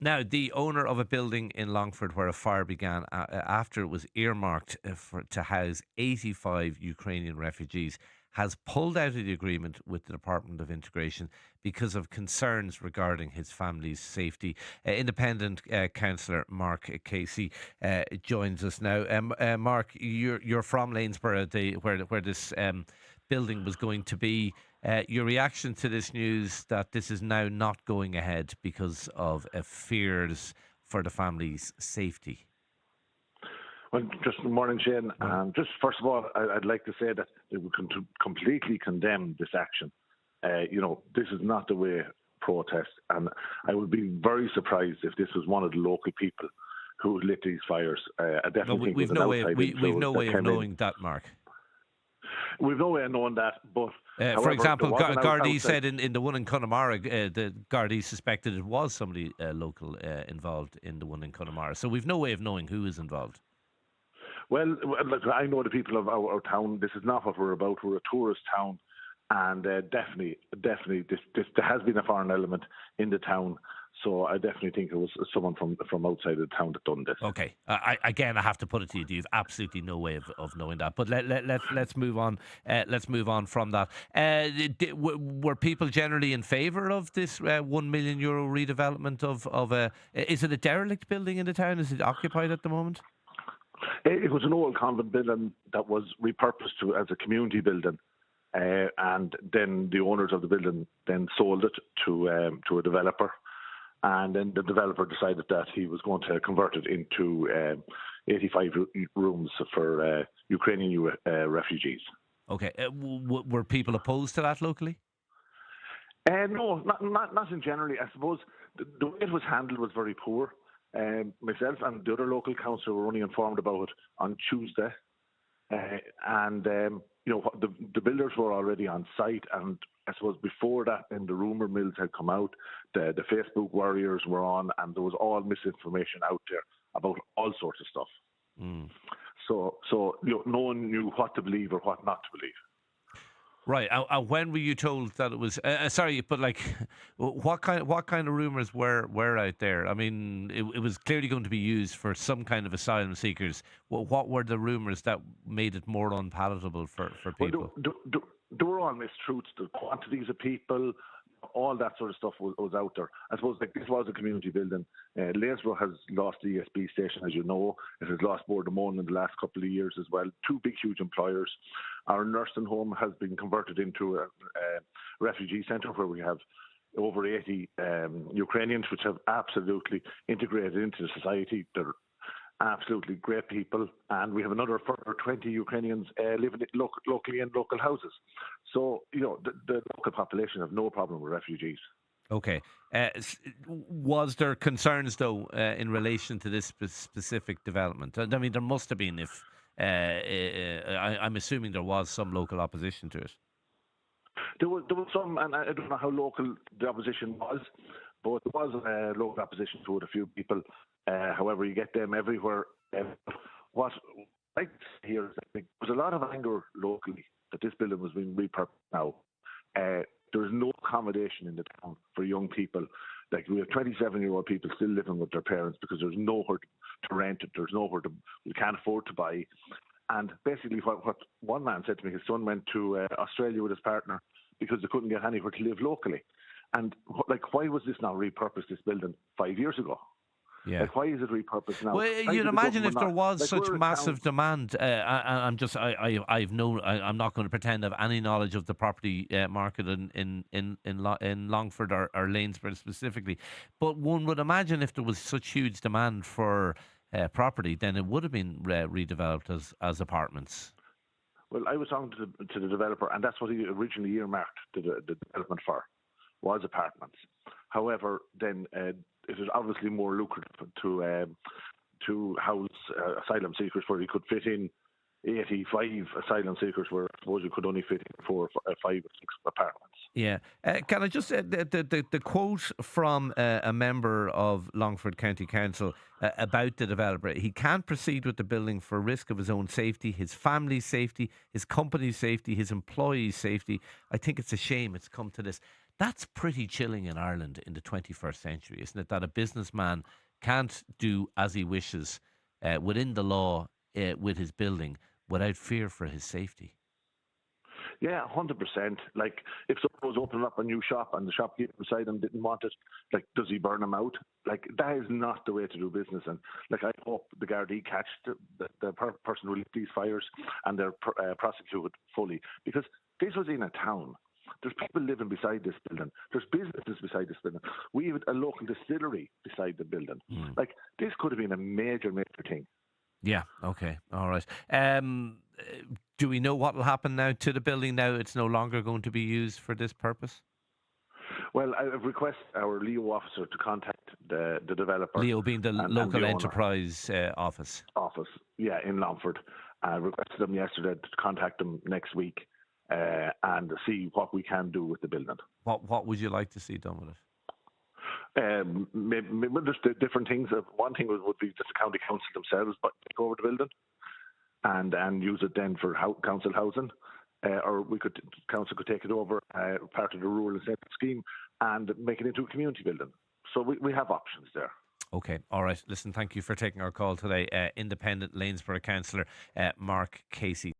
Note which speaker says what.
Speaker 1: Now, the owner of a building in Longford where a fire began after it was earmarked to house 85 Ukrainian refugees has pulled out of the agreement with the Department of Integration because of concerns regarding his family's safety. Independent councillor Mark Casey joins us now. Mark, you're from Lanesborough, where this building was going to be. Your reaction to this news that this is now not going ahead because of fears for the family's safety?
Speaker 2: Well, just good morning, Shane.
Speaker 1: Well,
Speaker 2: Just first of all, I'd like to say that we can completely condemn this action. This is not the way protest, and I would be very surprised if this was one of the local people who lit these fires. I
Speaker 1: no,
Speaker 2: definitely think it
Speaker 1: we've
Speaker 2: was an
Speaker 1: no way.
Speaker 2: outside
Speaker 1: We've
Speaker 2: influence
Speaker 1: no
Speaker 2: that
Speaker 1: way of
Speaker 2: came in.
Speaker 1: knowing that, Mark.
Speaker 2: We've no way of knowing that, but
Speaker 1: For
Speaker 2: however, there
Speaker 1: example,
Speaker 2: was an
Speaker 1: Gardaí
Speaker 2: outside.
Speaker 1: said in the one in Connemara, the Gardaí suspected it was somebody local involved in the one in Connemara. So we've no way of knowing who is involved.
Speaker 2: Well, look, I know the people of our town. This is not what we're about. We're a tourist town, and definitely, there has been a foreign element in the town. So I definitely think it was someone from outside the town that done this.
Speaker 1: Okay. Again, I have to put it to you. You've absolutely no way of knowing that. But let's move on. Let's move on from that. Were people generally in favour of this €1 million redevelopment of a? Is it a derelict building in the town? Is it occupied at the moment?
Speaker 2: It was an old convent building that was repurposed as a community building, and then the owners of the building then sold it to a developer. And then the developer decided that he was going to convert it into 85 rooms for Ukrainian refugees.
Speaker 1: Okay. Were people opposed to that locally?
Speaker 2: No, not in generally. I suppose the way it was handled was very poor. Myself and the other local councillor were only informed about it on Tuesday. The builders were already on site, and I suppose before that, then the rumour mills had come out, the Facebook warriors were on, and there was all misinformation out there about all sorts of stuff.
Speaker 1: Mm.
Speaker 2: So no one knew what to believe or what not to believe.
Speaker 1: Right. And when were you told that it was? Sorry, but like, what kind of rumours were out there? I mean, it was clearly going to be used for some kind of asylum seekers. What were the rumours that made it more unpalatable for people?
Speaker 2: Well, there were all mistruths. The quantities of people, all that sort of stuff was out there. I suppose this was a community building. Lanesborough has lost the ESB station, as you know. It has lost Boardamone in the last couple of years as well. Two big, huge employers. Our nursing home has been converted into a refugee centre where we have over 80 Ukrainians, which have absolutely integrated into the society. They're absolutely great people, and we have another further 20 Ukrainians living locally in local houses. So, the local population have no problem with refugees.
Speaker 1: Okay. Was there concerns though in relation to this specific development? I mean, there must have been. If I'm assuming there was some local opposition to it.
Speaker 2: There was some, and I don't know how local the opposition was, but there was local opposition to it. A few people. However, you get them everywhere. What I hear is that there was a lot of anger locally that this building was being repurposed now. There is no accommodation in the town for young people. Like, we have 27-year-old people still living with their parents because there's nowhere to rent it. There's nowhere we can't afford to buy. And basically, what one man said to me, his son went to Australia with his partner because they couldn't get anywhere to live locally. And why was this not repurposed, this building, 5 years ago?
Speaker 1: Yeah.
Speaker 2: Like, why is it repurposed now?
Speaker 1: Well, you'd imagine if there was such massive demand. I'm not going to pretend to have any knowledge of the property market in Longford or Lanesborough specifically, but one would imagine if there was such huge demand for property, then it would have been redeveloped as apartments.
Speaker 2: Well, I was talking to the developer, and that's what he originally earmarked the development for, was apartments. However, then it is obviously more lucrative to house asylum seekers, where you could fit in 85 asylum seekers, where I suppose you could only fit in 4, 5, or 6 apartments.
Speaker 1: Yeah. Can I just say the quote from a member of Longford County Council about the developer? He can't proceed with the building for risk of his own safety, his family's safety, his company's safety, his employees' safety. I think it's a shame it's come to this. That's pretty chilling in Ireland in the 21st century, isn't it? That a businessman can't do as he wishes within the law with his building without fear for his safety.
Speaker 2: Yeah, 100%. Like, if someone was opening up a new shop and the shopkeeper beside him didn't want it, like, does he burn them out? Like, that is not the way to do business. And, like, I hope the Gardaí catch the person who lit these fires and they're prosecuted fully. Because this was in a town. There's people living beside this building. There's businesses beside this building. We have a local distillery beside the building. Like, this could have been a major, major thing.
Speaker 1: Yeah. Okay. All right. Do we know what will happen now to the building? Now it's no longer going to be used for this purpose.
Speaker 2: Well, I've requested our Leo officer to contact the developer.
Speaker 1: Leo being the
Speaker 2: And
Speaker 1: local
Speaker 2: the owner
Speaker 1: enterprise office.
Speaker 2: office, yeah, in Longford. I requested them yesterday to contact them next week and see what we can do with the building.
Speaker 1: What would you like to see done with it?
Speaker 2: Maybe there's different things. One thing would be just the county council themselves, but take over the building and use it then for council housing, or council could take it over part of the rural incentive scheme and make it into a community building. So we have options there.
Speaker 1: Okay, all right. Listen, thank you for taking our call today. Independent Lanesborough councillor Mark Casey.